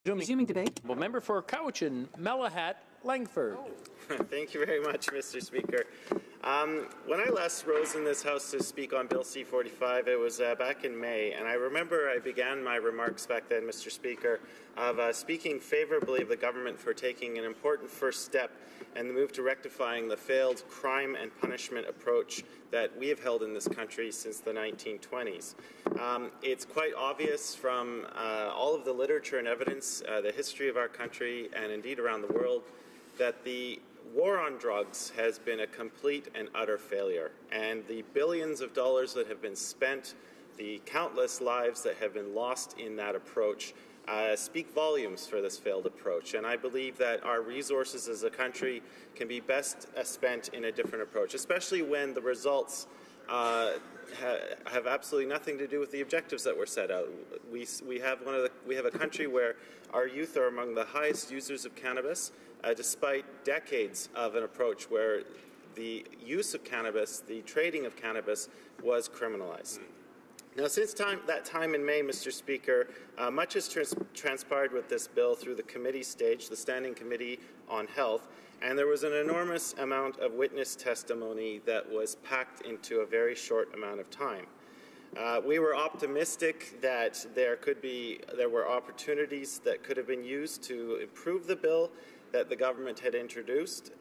Resuming debate. Well, member for Cowichan-Malahat-Langford. Thank you very much, Mr. Speaker. When I last rose in this House to speak on Bill C-45, it was back in May, and I remember I began my remarks back then, Mr. Speaker, of speaking favourably of the government for taking an important first step in the move to rectifying the failed crime and punishment approach that we have held in this country since the 1920s. It's quite obvious from all of the literature and evidence, the history of our country, and indeed around the world, that the war on drugs has been a complete and utter failure, and the billions of dollars that have been spent, the countless lives that have been lost in that approach, speak volumes for this failed approach. And I believe that our resources as a country can be best spent in a different approach, especially when the results have absolutely nothing to do with the objectives that were set out. We have a country where our youth are among the highest users of cannabis, despite decades of an approach where the use of cannabis, the trading of cannabis, was criminalized. Now, since that time in May, Mr. Speaker, much has transpired with this bill through the committee stage, the Standing Committee on Health, and there was an enormous amount of witness testimony that was packed into a very short amount of time. We were optimistic that there were opportunities that could have been used to improve the bill that the government had introduced,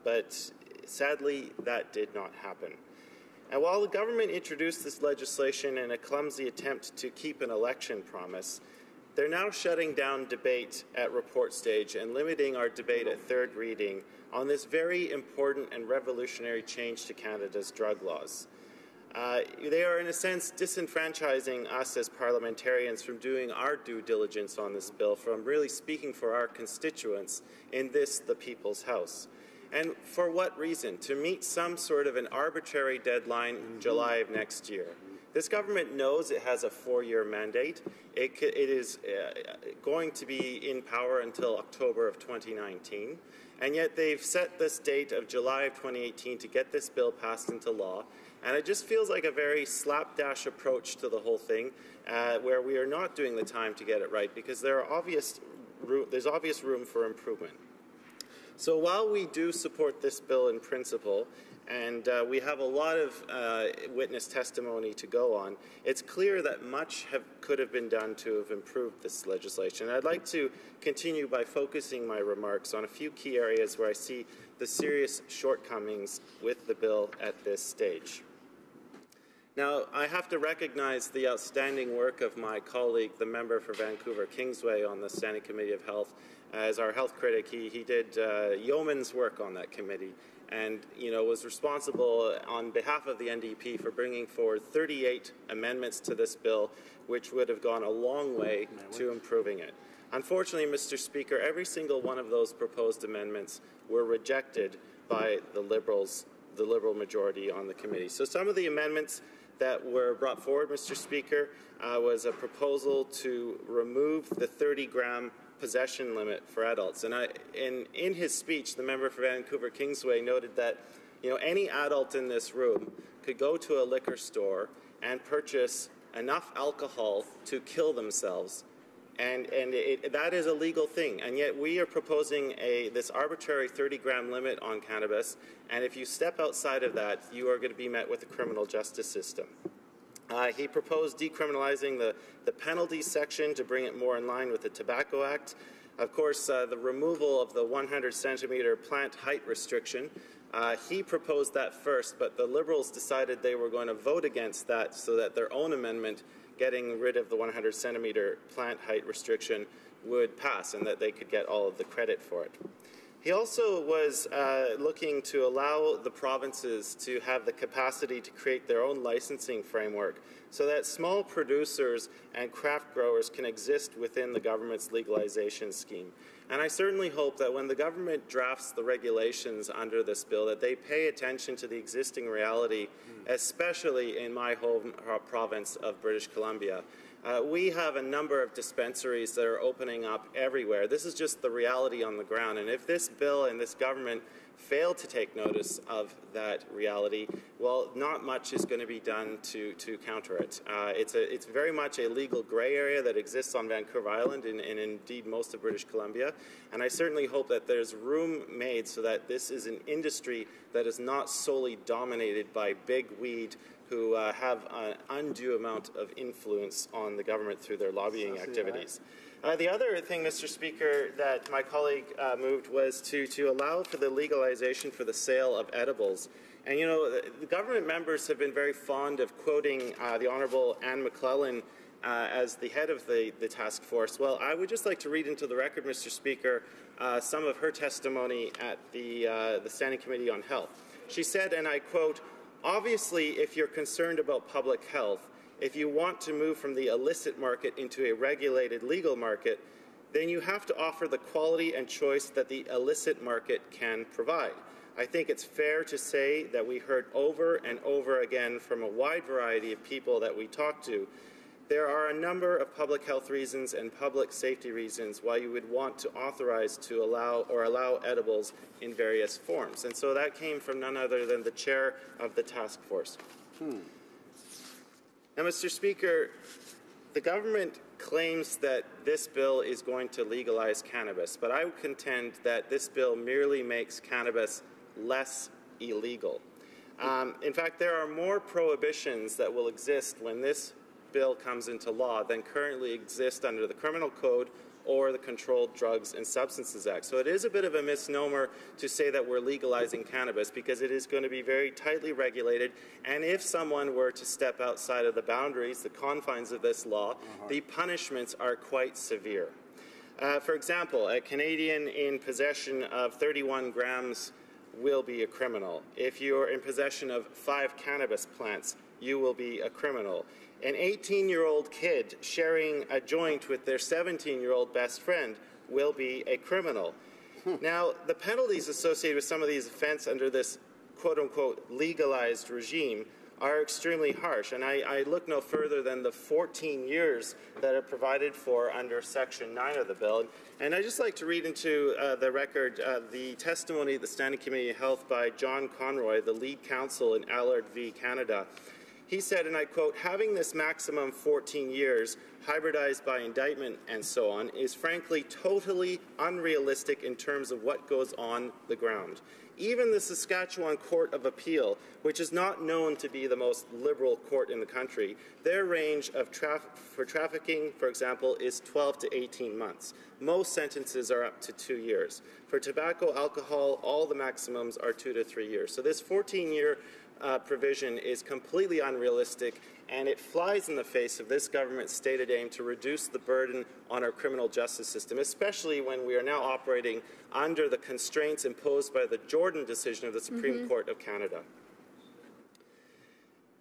but sadly that did not happen. And while the government introduced this legislation in a clumsy attempt to keep an election promise, they're now shutting down debate at report stage and limiting our debate at third reading on this very important and revolutionary change to Canada's drug laws. They are, in a sense, disenfranchising us as parliamentarians from doing our due diligence on this bill, from really speaking for our constituents in this, the People's House. And for what reason? To meet some sort of an arbitrary deadline in July of next year. This government knows it has a 4-year mandate. It is going to be in power until October of 2019, and yet they've set this date of July of 2018 to get this bill passed into law. And it just feels like a very slapdash approach to the whole thing, where we are not doing the time to get it right, because there's obvious room for improvement. So while we do support this bill in principle, and we have a lot of witness testimony to go on, it's clear that much could have been done to have improved this legislation. I'd like to continue by focusing my remarks on a few key areas where I see the serious shortcomings with the bill at this stage. Now, I have to recognize the outstanding work of my colleague, the member for Vancouver-Kingsway on the Standing Committee of Health. As our health critic, he did yeoman's work on that committee, and was responsible on behalf of the NDP for bringing forward 38 amendments to this bill, which would have gone a long way to improving it. Unfortunately, Mr. Speaker, every single one of those proposed amendments were rejected by the Liberal majority on the committee. So some of the amendments that were brought forward, Mr. Speaker, was a proposal to remove the 30-gram possession limit for adults. And in his speech, the member for Vancouver-Kingsway noted that any adult in this room could go to a liquor store and purchase enough alcohol to kill themselves. And that is a legal thing. And yet we are proposing this arbitrary 30-gram limit on cannabis, and if you step outside of that, you are going to be met with the criminal justice system. He proposed decriminalizing the penalties section to bring it more in line with the Tobacco Act. Of course, the removal of the 100-centimeter plant height restriction. He proposed that first, but the Liberals decided they were going to vote against that so that their own amendment getting rid of the 100-centimeter plant height restriction would pass and that they could get all of the credit for it. He also was looking to allow the provinces to have the capacity to create their own licensing framework so that small producers and craft growers can exist within the government's legalization scheme. And I certainly hope that when the government drafts the regulations under this bill, that they pay attention to the existing reality, especially in my home province of British Columbia, We have a number of dispensaries that are opening up everywhere. This is just the reality on the ground. And if this bill and this government fail to take notice of that reality, well, not much is going to be done to counter it. It's very much a legal gray area that exists on Vancouver Island and indeed most of British Columbia. And I certainly hope that there's room made so that this is an industry that is not solely dominated by big weed who have an undue amount of influence on the government through their lobbying activities. The other thing, Mr. Speaker, that my colleague moved was to allow for the legalization for the sale of edibles. And, you know, the government members have been very fond of quoting the Honourable Anne McClellan as the head of the task force. Well, I would just like to read into the record, Mr. Speaker, some of her testimony at the Standing Committee on Health. She said, and I quote, "Obviously, if you're concerned about public health, if you want to move from the illicit market into a regulated legal market, then you have to offer the quality and choice that the illicit market can provide. I think it's fair to say that we heard over and over again from a wide variety of people that we talked to, there are a number of public health reasons and public safety reasons why you would want to authorize to allow edibles in various forms." And so that came from none other than the chair of the task force. Now, Mr. Speaker, the government claims that this bill is going to legalize cannabis, but I would contend that this bill merely makes cannabis less illegal. In fact, there are more prohibitions that will exist when this bill comes into law than currently exist under the Criminal Code or the Controlled Drugs and Substances Act. So it is a bit of a misnomer to say that we're legalizing cannabis, because it is going to be very tightly regulated, and if someone were to step outside of the boundaries, the confines of this law, the punishments are quite severe. For example, a Canadian in possession of 31 grams will be a criminal. If you're in possession of 5 cannabis plants, you will be a criminal. An 18-year-old kid sharing a joint with their 17-year-old best friend will be a criminal. Now, the penalties associated with some of these offenses under this quote-unquote legalized regime are extremely harsh, and I look no further than the 14 years that are provided for under Section 9 of the bill. And I'd just like to read into the record the testimony at the Standing Committee of Health by John Conroy, the lead counsel in Allard v. Canada. He said, and I quote, "Having this maximum 14 years, hybridized by indictment and so on, is frankly totally unrealistic in terms of what goes on the ground. Even the Saskatchewan Court of Appeal, which is not known to be the most liberal court in the country, their range of for trafficking, for example, is 12 to 18 months. Most sentences are up to 2 years. For tobacco, alcohol, all the maximums are 2 to 3 years. So this 14-year provision is completely unrealistic, and it flies in the face of this government's stated aim to reduce the burden on our criminal justice system, especially when we are now operating under the constraints imposed by the Jordan decision of the Supreme Court of Canada.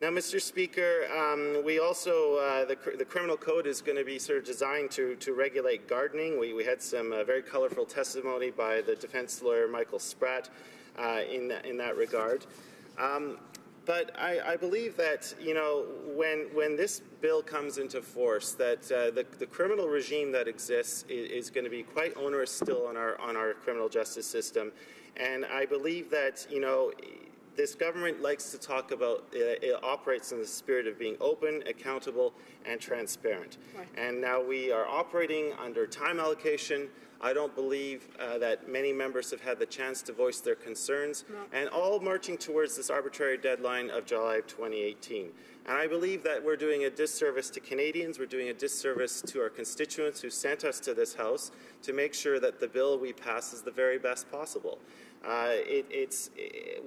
Now, Mr. Speaker, we also, the criminal code is going to be sort of designed to regulate gardening. We had some very colorful testimony by the defense lawyer Michael Spratt in that regard. But I believe that, you know, when this bill comes into force, that the criminal regime that exists is going to be quite onerous still on our criminal justice system. And I believe that, you know, this government likes to talk about, it operates in the spirit of being open, accountable, and transparent. Right. And now we are operating under time allocation. I don't believe that many members have had the chance to voice their concerns, and all marching towards this arbitrary deadline of July of 2018. And I believe that we're doing a disservice to Canadians, we're doing a disservice to our constituents who sent us to this House to make sure that the bill we pass is the very best possible.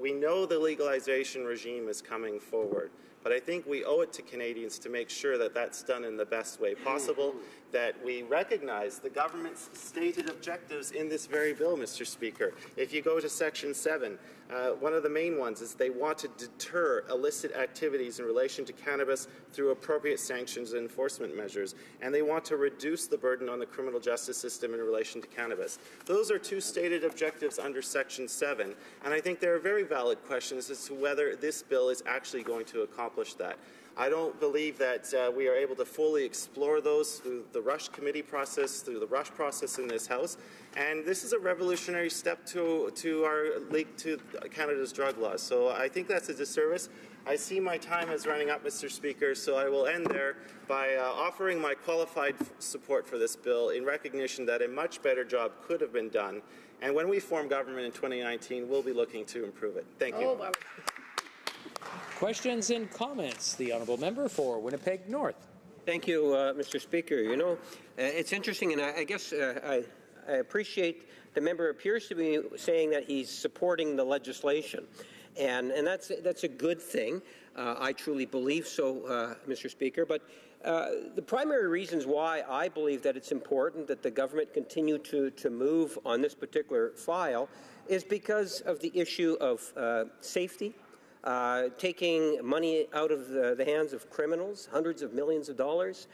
We know the legalization regime is coming forward, but I think we owe it to Canadians to make sure that that's done in the best way possible, that we recognize the government's stated objectives in this very bill, Mr. Speaker. If you go to Section 7, one of the main ones is they want to deter illicit activities in relation to cannabis through appropriate sanctions and enforcement measures, and they want to reduce the burden on the criminal justice system in relation to cannabis. Those are two stated objectives under Section 7, and I think there are very valid questions as to whether this bill is actually going to accomplish that. I don't believe that we are able to fully explore those through the rush committee process, through the rush process in this House. And this is a revolutionary step to Canada's drug laws. So I think that's a disservice. I see my time is running up, Mr. Speaker, so I will end there by offering my qualified support for this bill in recognition that a much better job could have been done. And when we form government in 2019, we'll be looking to improve it. Thank you. Questions and comments. The honourable member for Winnipeg North. Thank you, Mr. Speaker. You know, it's interesting, and I guess I appreciate the member appears to be saying that he's supporting the legislation. And that's a good thing. I truly believe so, Mr. Speaker. But the primary reasons why I believe that it's important that the government continue to move on this particular file is because of the issue of safety, taking money out of the hands of criminals, hundreds of millions of dollars,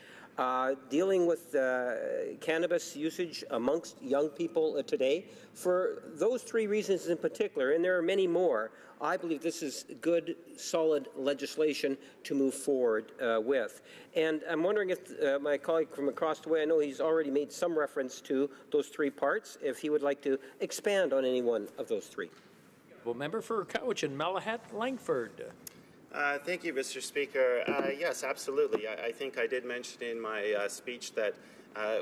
dealing with cannabis usage amongst young people today. For those three reasons in particular, and there are many more, I believe this is good, solid legislation to move forward with. And I'm wondering if my colleague from across the way, I know he's already made some reference to those three parts, if he would like to expand on any one of those three. Well, member for Cowichan-Malahat-Langford. Thank you, Mr. Speaker. Yes, absolutely. I think I did mention in my speech that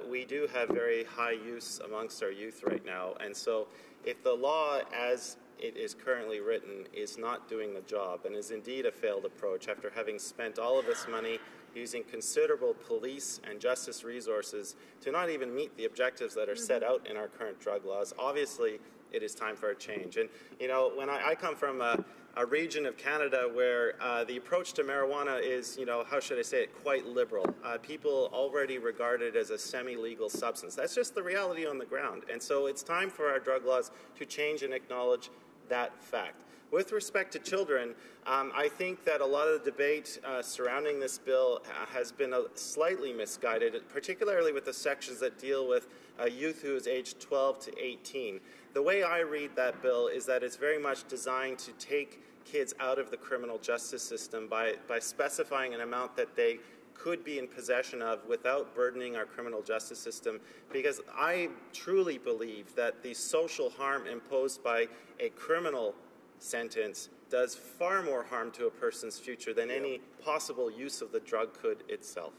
we do have very high use amongst our youth right now. And so if the law as it is currently written is not doing the job and is indeed a failed approach after having spent all of this money using considerable police and justice resources to not even meet the objectives that are set out in our current drug laws, obviously it is time for a change. And, you know, when I come from a region of Canada where the approach to marijuana is, you know, how should I say it, quite liberal. People already regard it as a semi-legal substance. That's just the reality on the ground. And so it's time for our drug laws to change and acknowledge that fact. With respect to children, I think that a lot of the debate surrounding this bill has been slightly misguided, particularly with the sections that deal with youth who is aged 12 to 18. The way I read that bill is that it's very much designed to take kids out of the criminal justice system by specifying an amount that they could be in possession of without burdening our criminal justice system, because I truly believe that the social harm imposed by a criminal sentence does far more harm to a person's future than any possible use of the drug could itself.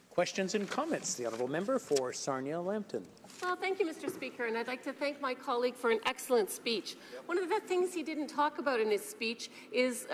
Questions and comments. The honourable member for Sarnia-Lambton. Well, thank you, Mr. Speaker, and I'd like to thank my colleague for an excellent speech. One of the things he didn't talk about in his speech is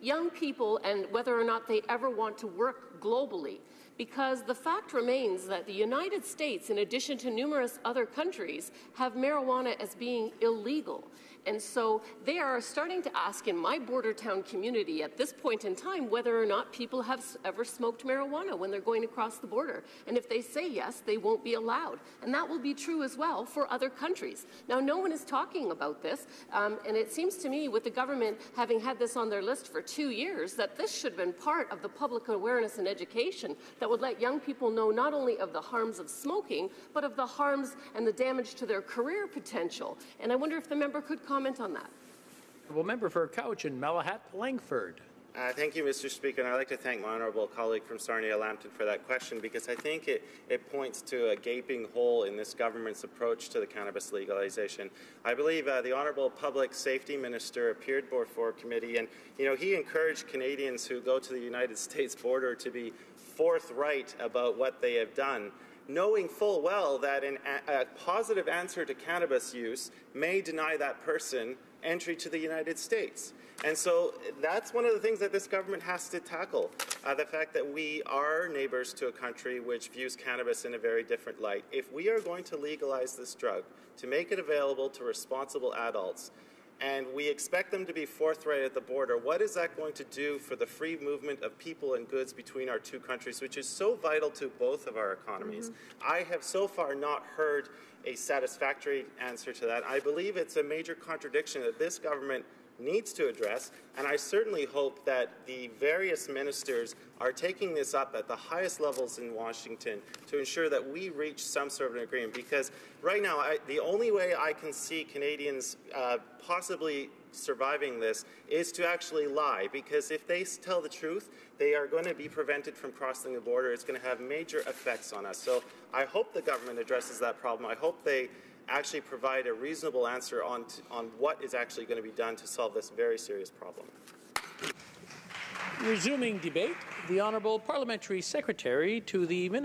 young people and whether or not they ever want to work globally. Because the fact remains that the United States, in addition to numerous other countries, have marijuana as being illegal. And so they are starting to ask in my border town community at this point in time whether or not people have ever smoked marijuana when they're going across the border. And if they say yes, they won't be allowed. And that will be true as well for other countries. Now, no one is talking about this, and it seems to me with the government having had this on their list for 2 years that this should have been part of the public awareness and education that would let young people know not only of the harms of smoking, but of the harms and the damage to their career potential. And I wonder if the member could comment on that. Well, member for Cowichan-Malahat-Langford. Thank you, Mr. Speaker, and I'd like to thank my honourable colleague from Sarnia-Lambton for that question, because I think it points to a gaping hole in this government's approach to the cannabis legalization. I believe the honourable Public Safety Minister appeared before committee, and he encouraged Canadians who go to the United States border to be forthright about what they have done, knowing full well that a positive answer to cannabis use may deny that person entry to the United States. And so that's one of the things that this government has to tackle, the fact that we are neighbors to a country which views cannabis in a very different light. If we are going to legalize this drug, to make it available to responsible adults, and we expect them to be forthright at the border, what is that going to do for the free movement of people and goods between our two countries, which is so vital to both of our economies? I have so far not heard a satisfactory answer to that. I believe it's a major contradiction that this government needs to address, and I certainly hope that the various ministers are taking this up at the highest levels in Washington to ensure that we reach some sort of an agreement, because right now the only way I can see Canadians possibly surviving this is to actually lie, because if they tell the truth, they are going to be prevented from crossing the border. It's going to have major effects on us. So I hope the government addresses that problem. I hope they actually provide a reasonable answer on what is actually going to be done to solve this very serious problem. Resuming debate, the Honourable Parliamentary Secretary to the Minister.